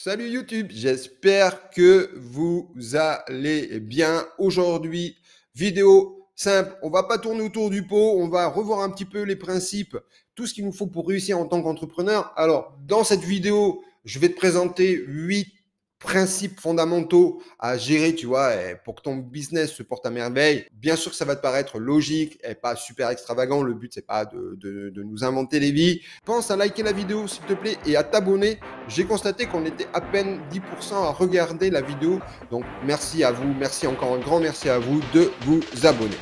Salut YouTube, j'espère que vous allez bien. Aujourd'hui, vidéo simple, on va pas tourner autour du pot, on va revoir un petit peu les principes, tout ce qu'il nous faut pour réussir en tant qu'entrepreneur. Alors, dans cette vidéo, je vais te présenter 8 principes fondamentaux à gérer, tu vois, et pour que ton business se porte à merveille. Bien sûr que ça va te paraître logique et pas super extravagant. Le but, c'est pas de nous inventer les vies. Pense à liker la vidéo, s'il te plaît, et à t'abonner. J'ai constaté qu'on était à peine 10% à regarder la vidéo. Donc, merci à vous. Merci encore un grand merci à vous de vous abonner.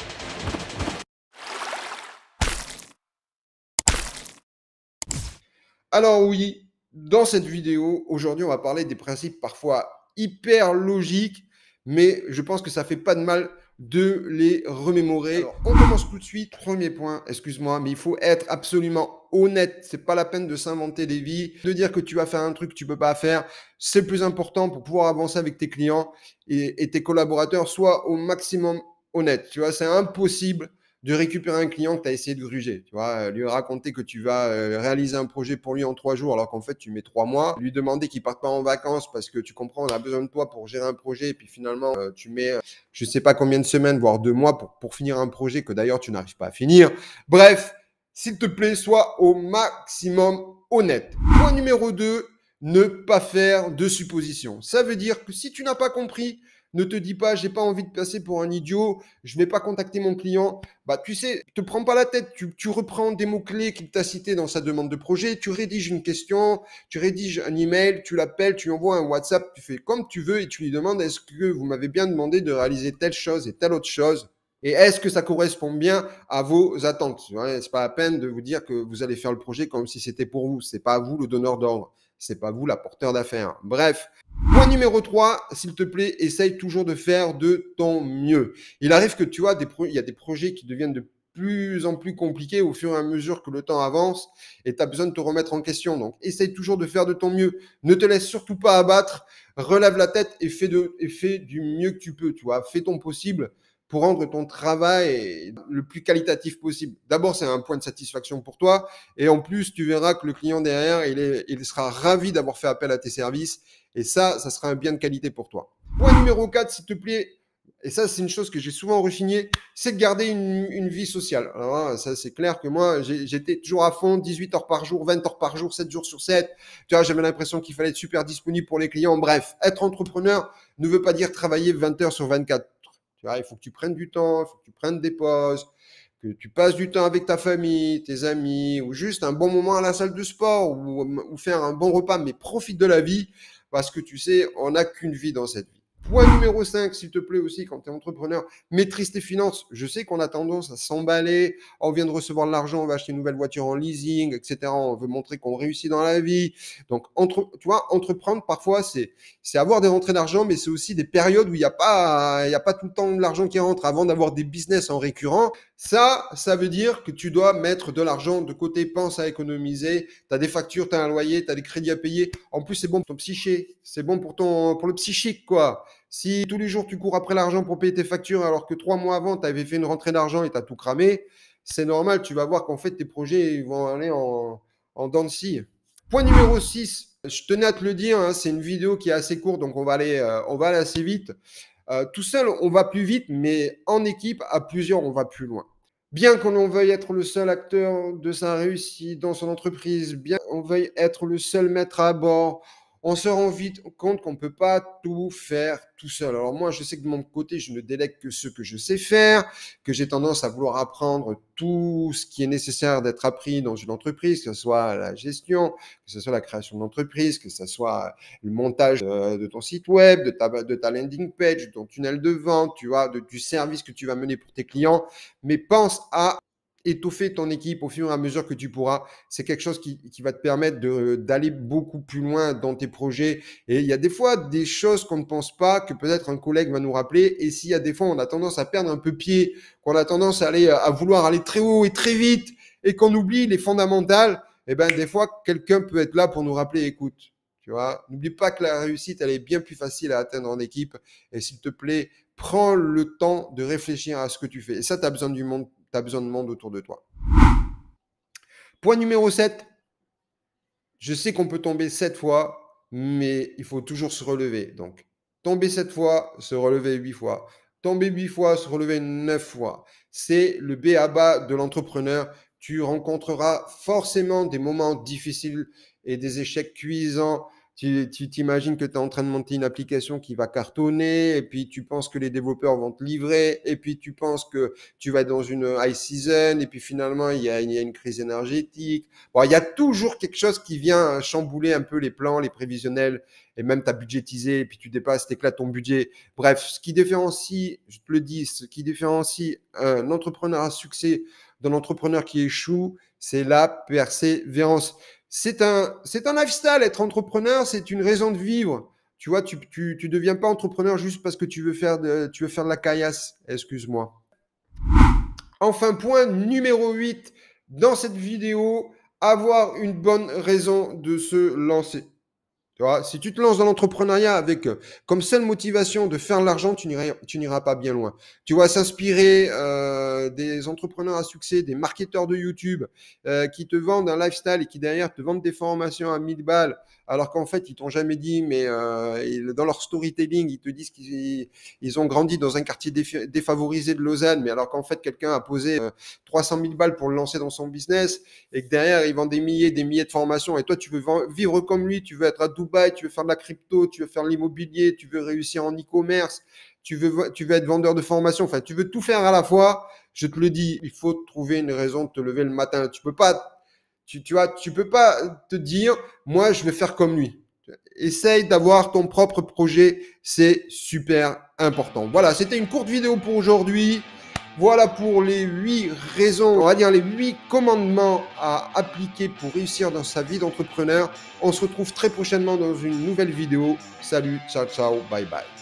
Alors oui, dans cette vidéo, aujourd'hui, on va parler des principes parfois hyper logiques, mais je pense que ça fait pas de mal de les remémorer. Alors, on commence tout de suite. Premier point, excuse-moi, mais il faut être absolument honnête. C'est pas la peine de s'inventer des vies, de dire que tu vas faire un truc que tu peux pas faire. C'est le plus important pour pouvoir avancer avec tes clients et tes collaborateurs. Sois au maximum honnête. Tu vois, c'est impossible de récupérer un client que tu as essayé de gruger. Tu vois, lui raconter que tu vas réaliser un projet pour lui en 3 jours alors qu'en fait tu mets 3 mois. Lui demander qu'il parte pas en vacances parce que tu comprends, on a besoin de toi pour gérer un projet et puis finalement tu mets je sais pas combien de semaines, voire 2 mois pour finir un projet que d'ailleurs tu n'arrives pas à finir. Bref, s'il te plaît, sois au maximum honnête. Point numéro 2, ne pas faire de suppositions. Ça veut dire que si tu n'as pas compris, ne te dis pas, j'ai pas envie de passer pour un idiot, je vais pas contacter mon client. Bah, tu sais, te prends pas la tête, tu reprends des mots-clés qu'il t'a cités dans sa demande de projet, tu rédiges une question, tu rédiges un email, tu l'appelles, tu lui envoies un WhatsApp, tu fais comme tu veux et tu lui demandes est-ce que vous m'avez bien demandé de réaliser telle chose et telle autre chose? Et est-ce que ça correspond bien à vos attentes? C'est pas la peine de vous dire que vous allez faire le projet comme si c'était pour vous. C'est pas vous le donneur d'ordre. C'est pas vous la porteur d'affaires. Bref. Point numéro 3, s'il te plaît, essaye toujours de faire de ton mieux. Il arrive que tu vois, il y a des projets qui deviennent de plus en plus compliqués au fur et à mesure que le temps avance et tu as besoin de te remettre en question. Donc, essaye toujours de faire de ton mieux. Ne te laisse surtout pas abattre. Relève la tête et fais du mieux que tu peux. Tu vois, fais ton possible pour rendre ton travail le plus qualitatif possible. D'abord, c'est un point de satisfaction pour toi. Et en plus, tu verras que le client derrière, il sera ravi d'avoir fait appel à tes services. Et ça sera un bien de qualité pour toi. Point numéro 4, s'il te plaît, et ça, c'est une chose que j'ai souvent rechigné, c'est de garder une vie sociale. Alors, ça, c'est clair que moi, j'étais toujours à fond, 18 heures par jour, 20 heures par jour, 7 jours sur 7. Tu vois, j'avais l'impression qu'il fallait être super disponible pour les clients. Bref, être entrepreneur ne veut pas dire travailler 20 heures sur 24. Tu vois, il faut que tu prennes du temps, il faut que tu prennes des pauses, que tu passes du temps avec ta famille, tes amis, ou juste un bon moment à la salle de sport, ou faire un bon repas, mais profite de la vie, parce que tu sais, on n'a qu'une vie dans cette vie. Point numéro 5, s'il te plaît aussi, quand tu es entrepreneur, maîtrise tes finances. Je sais qu'on a tendance à s'emballer. On vient de recevoir de l'argent, on va acheter une nouvelle voiture en leasing, etc. On veut montrer qu'on réussit dans la vie. Donc, tu vois, entreprendre, parfois, c'est avoir des rentrées d'argent, mais c'est aussi des périodes où il n'y a pas tout le temps de l'argent qui rentre avant d'avoir des business en récurrent. Ça veut dire que tu dois mettre de l'argent de côté, pense à économiser. Tu as des factures, tu as un loyer, tu as des crédits à payer. En plus, c'est bon pour ton psyché. C'est bon pour le psychique, quoi. Si tous les jours tu cours après l'argent pour payer tes factures alors que 3 mois avant tu avais fait une rentrée d'argent et tu as tout cramé, c'est normal, tu vas voir qu'en fait tes projets vont aller en dents de scie. Point numéro 6, je tenais à te le dire, hein, c'est une vidéo qui est assez courte donc on va aller assez vite. Tout seul on va plus vite, mais en équipe, à plusieurs, on va plus loin. Bien qu'on veuille être le seul acteur de sa réussite dans son entreprise, bien qu'on veuille être le seul maître à bord, on se rend vite compte qu'on ne peut pas tout faire tout seul. Alors moi, je sais que de mon côté, je ne délègue que ce que je sais faire, que j'ai tendance à vouloir apprendre tout ce qui est nécessaire d'être appris dans une entreprise, que ce soit la gestion, que ce soit la création d'entreprise, que ce soit le montage de ton site web, de ta landing page, de ton tunnel de vente, tu vois, du service que tu vas mener pour tes clients. Mais pense à étoffer ton équipe au fur et à mesure que tu pourras. C'est quelque chose qui va te permettre d'aller beaucoup plus loin dans tes projets. Et il y a des fois des choses qu'on ne pense pas, que peut-être un collègue va nous rappeler. Et s'il y a des fois, on a tendance à perdre un peu pied, qu'on a tendance à vouloir aller très haut et très vite, et qu'on oublie les fondamentales, eh ben, des fois, quelqu'un peut être là pour nous rappeler, écoute, tu vois, n'oublie pas que la réussite, elle est bien plus facile à atteindre en équipe. Et s'il te plaît, prends le temps de réfléchir à ce que tu fais. Et ça, tu as besoin du monde. Tu as besoin de monde autour de toi. Point numéro 7. Je sais qu'on peut tomber 7 fois. mais il faut toujours se relever. Donc, tomber 7 fois, se relever 8 fois. Tomber 8 fois, se relever 9 fois. C'est le b.a.-ba de l'entrepreneur. Tu rencontreras forcément des moments difficiles et des échecs cuisants. Tu t'imagines que tu es en train de monter une application qui va cartonner, et puis tu penses que les développeurs vont te livrer, et puis tu penses que tu vas être dans une high season, et puis finalement, il y a une crise énergétique. Bon, il y a toujours quelque chose qui vient chambouler un peu les plans, les prévisionnels, et même tu as budgétisé, et puis tu dépasses, t'éclates ton budget. Bref, ce qui différencie, je te le dis, ce qui différencie un entrepreneur à succès d'un entrepreneur qui échoue, c'est la persévérance. C'est un lifestyle, être entrepreneur, c'est une raison de vivre. Tu vois, tu deviens pas entrepreneur juste parce que tu veux faire de la caillasse. Excuse-moi. Enfin, point numéro 8 dans cette vidéo, avoir une bonne raison de se lancer. Tu vois, si tu te lances dans l'entrepreneuriat avec comme seule motivation de faire de l'argent, tu n'iras pas bien loin. Tu vas s'inspirer des entrepreneurs à succès, des marketeurs de YouTube qui te vendent un lifestyle et qui derrière te vendent des formations à 1000 balles, alors qu'en fait, ils t'ont jamais dit, mais dans leur storytelling, ils te disent qu'ils ont grandi dans un quartier défavorisé de Lausanne, mais alors qu'en fait, quelqu'un a posé 300 000 balles pour le lancer dans son business et que derrière, ils vendent des milliers de formations et toi, tu veux vivre comme lui, tu veux être à Dubaï, tu veux faire de la crypto, tu veux faire de l'immobilier, tu veux réussir en e-commerce, tu veux être vendeur de formation, enfin, tu veux tout faire à la fois. Je te le dis, il faut trouver une raison de te lever le matin. Tu peux pas, tu peux pas te dire, moi, je vais faire comme lui. Essaye d'avoir ton propre projet, c'est super important. Voilà, c'était une courte vidéo pour aujourd'hui. Voilà pour les 8 raisons, on va dire les 8 commandements à appliquer pour réussir dans sa vie d'entrepreneur. On se retrouve très prochainement dans une nouvelle vidéo. Salut, ciao, ciao, bye bye.